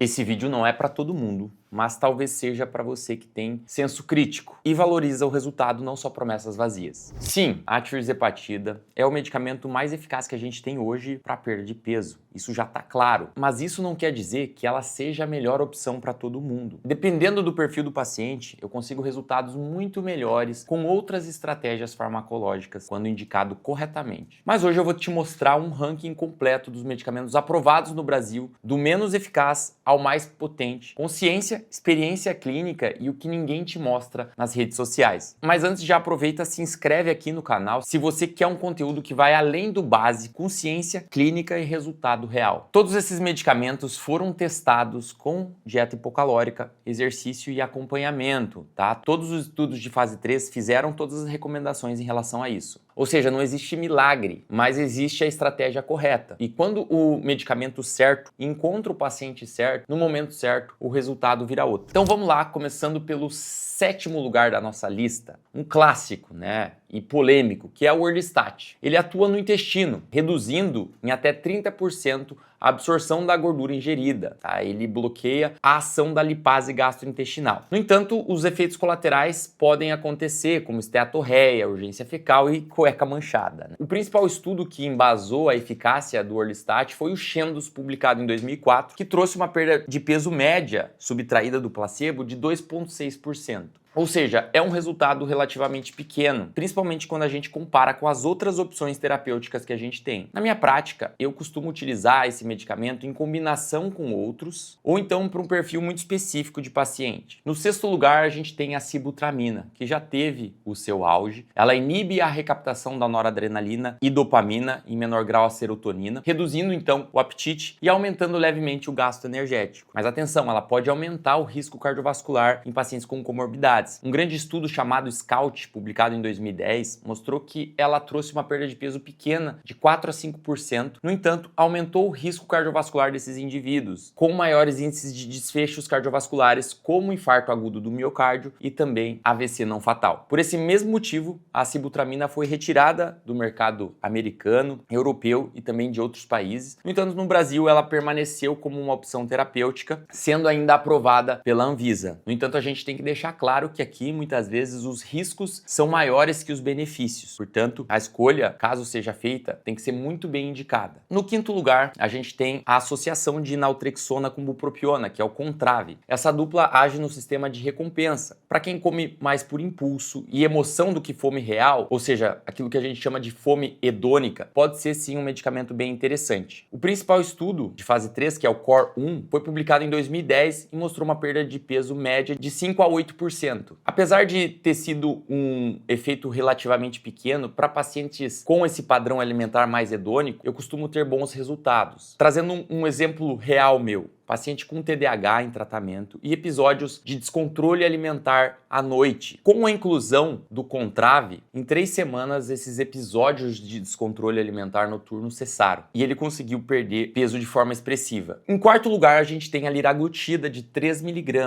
Esse vídeo não é para todo mundo, mas talvez seja para você que tem senso crítico e valoriza o resultado, não só promessas vazias. Sim, a tirzepatida é o medicamento mais eficaz que a gente tem hoje para perda de peso. Isso já está claro, mas isso não quer dizer que ela seja a melhor opção para todo mundo. Dependendo do perfil do paciente, eu consigo resultados muito melhores com outras estratégias farmacológicas quando indicado corretamente. Mas hoje eu vou te mostrar um ranking completo dos medicamentos aprovados no Brasil, do menos eficaz ao mais potente, com ciência, experiência clínica e o que ninguém te mostra nas redes sociais. Mas antes, já aproveita, se inscreve aqui no canal se você quer um conteúdo que vai além do básico, com ciência clínica e resultado real. Todos esses medicamentos foram testados com dieta hipocalórica, exercício e acompanhamento, tá? Todos os estudos de fase 3 fizeram todas as recomendações em relação a isso. Ou seja, não existe milagre, mas existe a estratégia correta. E quando o medicamento certo encontra o paciente certo, no momento certo, o resultado vira outro. Então vamos lá, começando pelo 7º lugar da nossa lista, um clássico, né, e polêmico, que é o Orlistat. Ele atua no intestino, reduzindo em até 30% a absorção da gordura ingerida, tá? Ele bloqueia a ação da lipase gastrointestinal. No entanto, os efeitos colaterais podem acontecer, como esteatorreia, urgência fecal e cueca manchada, né? O principal estudo que embasou a eficácia do Orlistat foi o Chandos, publicado em 2004, que trouxe uma perda de peso média subtraída do placebo de 2,6%. Ou seja, é um resultado relativamente pequeno, principalmente quando a gente compara com as outras opções terapêuticas que a gente tem. Na minha prática, eu costumo utilizar esse medicamento em combinação com outros, ou então para um perfil muito específico de paciente. No 6º lugar, a gente tem a sibutramina, que já teve o seu auge. Ela inibe a recaptação da noradrenalina e dopamina, em menor grau a serotonina, reduzindo então o apetite e aumentando levemente o gasto energético. Mas atenção, ela pode aumentar o risco cardiovascular em pacientes com comorbidade. Um grande estudo chamado SCOUT, publicado em 2010, mostrou que ela trouxe uma perda de peso pequena de 4 a 5%. No entanto, aumentou o risco cardiovascular desses indivíduos, com maiores índices de desfechos cardiovasculares, como infarto agudo do miocárdio e também AVC não fatal. Por esse mesmo motivo, a sibutramina foi retirada do mercado americano, europeu e também de outros países. No entanto, no Brasil, ela permaneceu como uma opção terapêutica, sendo ainda aprovada pela Anvisa. No entanto, a gente tem que deixar claro que aqui, muitas vezes, os riscos são maiores que os benefícios. Portanto, a escolha, caso seja feita, tem que ser muito bem indicada. No 5º lugar, a gente tem a associação de naltrexona com bupropiona, que é o Contrave. Essa dupla age no sistema de recompensa. Para quem come mais por impulso e emoção do que fome real, ou seja, aquilo que a gente chama de fome hedônica, pode ser sim um medicamento bem interessante. O principal estudo de fase 3, que é o CORE-1, foi publicado em 2010 e mostrou uma perda de peso média de 5 a 8%. Apesar de ter sido um efeito relativamente pequeno, para pacientes com esse padrão alimentar mais hedônico, eu costumo ter bons resultados. Trazendo um exemplo real meu. Paciente com TDAH em tratamento e episódios de descontrole alimentar à noite. Com a inclusão do Contrave, em 3 semanas esses episódios de descontrole alimentar noturno cessaram e ele conseguiu perder peso de forma expressiva. Em 4º lugar, a gente tem a liraglutida de 3 mg,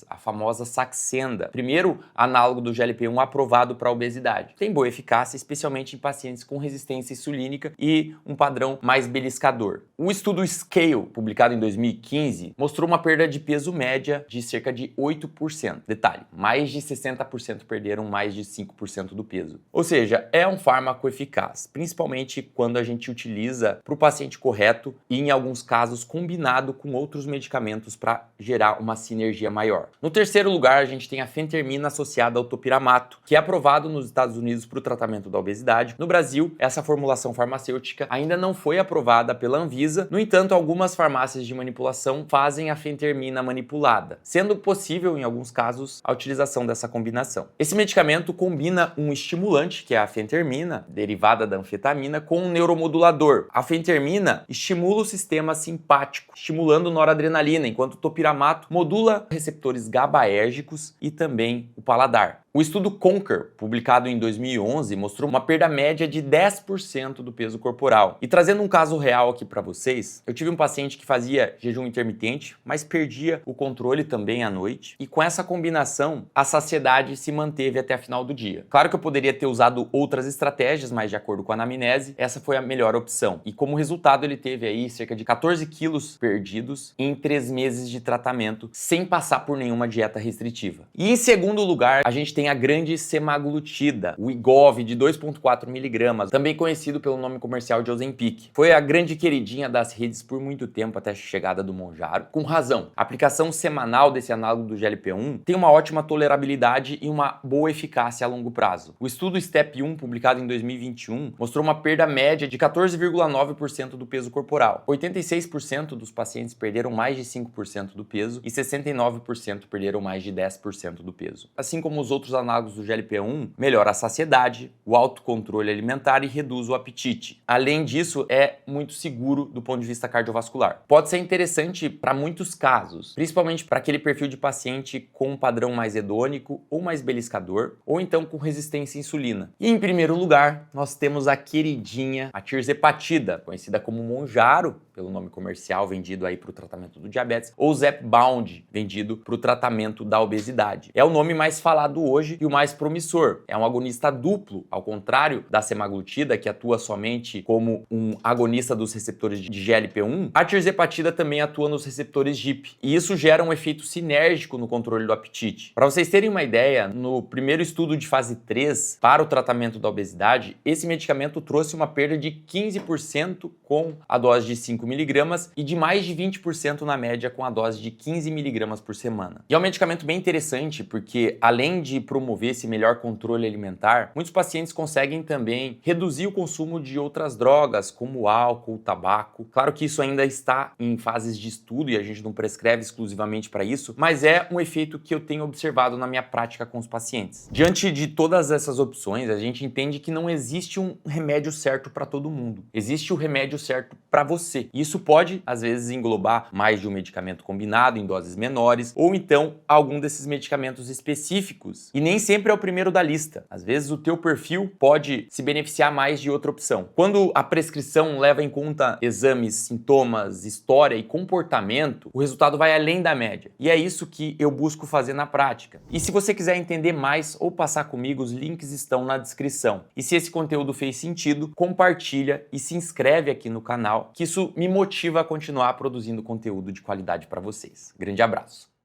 a famosa Saxenda, primeiro análogo do GLP-1 aprovado para obesidade. Tem boa eficácia, especialmente em pacientes com resistência insulínica e um padrão mais beliscador. O estudo SCALE, publicado em 2015, mostrou uma perda de peso média de cerca de 8%. Detalhe, mais de 60% perderam mais de 5% do peso. Ou seja, é um fármaco eficaz, principalmente quando a gente utiliza para o paciente correto e, em alguns casos, combinado com outros medicamentos para gerar uma sinergia maior. No 3º lugar, a gente tem a fentermina associada ao topiramato, que é aprovado nos Estados Unidos para o tratamento da obesidade. No Brasil, essa formulação farmacêutica ainda não foi aprovada pela Anvisa. No entanto, algumas farmácias de manipulação fazem a fentermina manipulada, sendo possível, em alguns casos, a utilização dessa combinação. Esse medicamento combina um estimulante, que é a fentermina, derivada da anfetamina, com um neuromodulador. A fentermina estimula o sistema simpático, estimulando noradrenalina, enquanto o topiramato modula receptores GABAérgicos e também o paladar. O estudo CONQUER, publicado em 2011, mostrou uma perda média de 10% do peso corporal. E trazendo um caso real aqui para vocês, eu tive um paciente que fazia jejum intermitente intermitente, mas perdia o controle também à noite. E com essa combinação, a saciedade se manteve até a final do dia. Claro que eu poderia ter usado outras estratégias, mas de acordo com a anamnese, essa foi a melhor opção. E como resultado, ele teve aí cerca de 14 quilos perdidos em 3 meses de tratamento, sem passar por nenhuma dieta restritiva. E em segundo lugar, a gente tem a grande semaglutida, o Wegovy de 2,4 miligramas, também conhecido pelo nome comercial de Ozempic. Foi a grande queridinha das redes por muito tempo até a chegada do Mounjaro. Com razão, a aplicação semanal desse análogo do GLP-1 tem uma ótima tolerabilidade e uma boa eficácia a longo prazo. O estudo STEP 1, publicado em 2021, mostrou uma perda média de 14,9% do peso corporal. 86% dos pacientes perderam mais de 5% do peso e 69% perderam mais de 10% do peso. Assim como os outros análogos do GLP-1, melhora a saciedade, o autocontrole alimentar e reduz o apetite. Além disso, é muito seguro do ponto de vista cardiovascular. Pode ser interessante para muitos casos, principalmente para aquele perfil de paciente com um padrão mais hedônico ou mais beliscador, ou então com resistência à insulina. E em primeiro lugar, nós temos a queridinha, a tirzepatida, conhecida como Mounjaro, pelo nome comercial, vendido aí para o tratamento do diabetes, ou Zepbound, vendido para o tratamento da obesidade. É o nome mais falado hoje e o mais promissor. É um agonista duplo, ao contrário da semaglutida, que atua somente como um agonista dos receptores de GLP-1, a tirzepatida também atua nos receptores GIP, e isso gera um efeito sinérgico no controle do apetite. Para vocês terem uma ideia, no primeiro estudo de fase 3 para o tratamento da obesidade, esse medicamento trouxe uma perda de 15% com a dose de 5 miligramas e de mais de 20% na média com a dose de 15 miligramas por semana. E é um medicamento bem interessante porque, além de promover esse melhor controle alimentar, muitos pacientes conseguem também reduzir o consumo de outras drogas, como álcool, tabaco. Claro que isso ainda está em fases de estudo e a gente não prescreve exclusivamente para isso, mas é um efeito que eu tenho observado na minha prática com os pacientes. Diante de todas essas opções, a gente entende que não existe um remédio certo para todo mundo. Existe o remédio certo para você. Isso pode, às vezes, englobar mais de um medicamento combinado em doses menores, ou então algum desses medicamentos específicos. E nem sempre é o primeiro da lista. Às vezes o teu perfil pode se beneficiar mais de outra opção. Quando a prescrição leva em conta exames, sintomas, história e comportamento, o resultado vai além da média. E é isso que eu busco fazer na prática. E se você quiser entender mais ou passar comigo, os links estão na descrição. E se esse conteúdo fez sentido, compartilha e se inscreve aqui no canal, que isso me motiva a continuar produzindo conteúdo de qualidade para vocês. Grande abraço!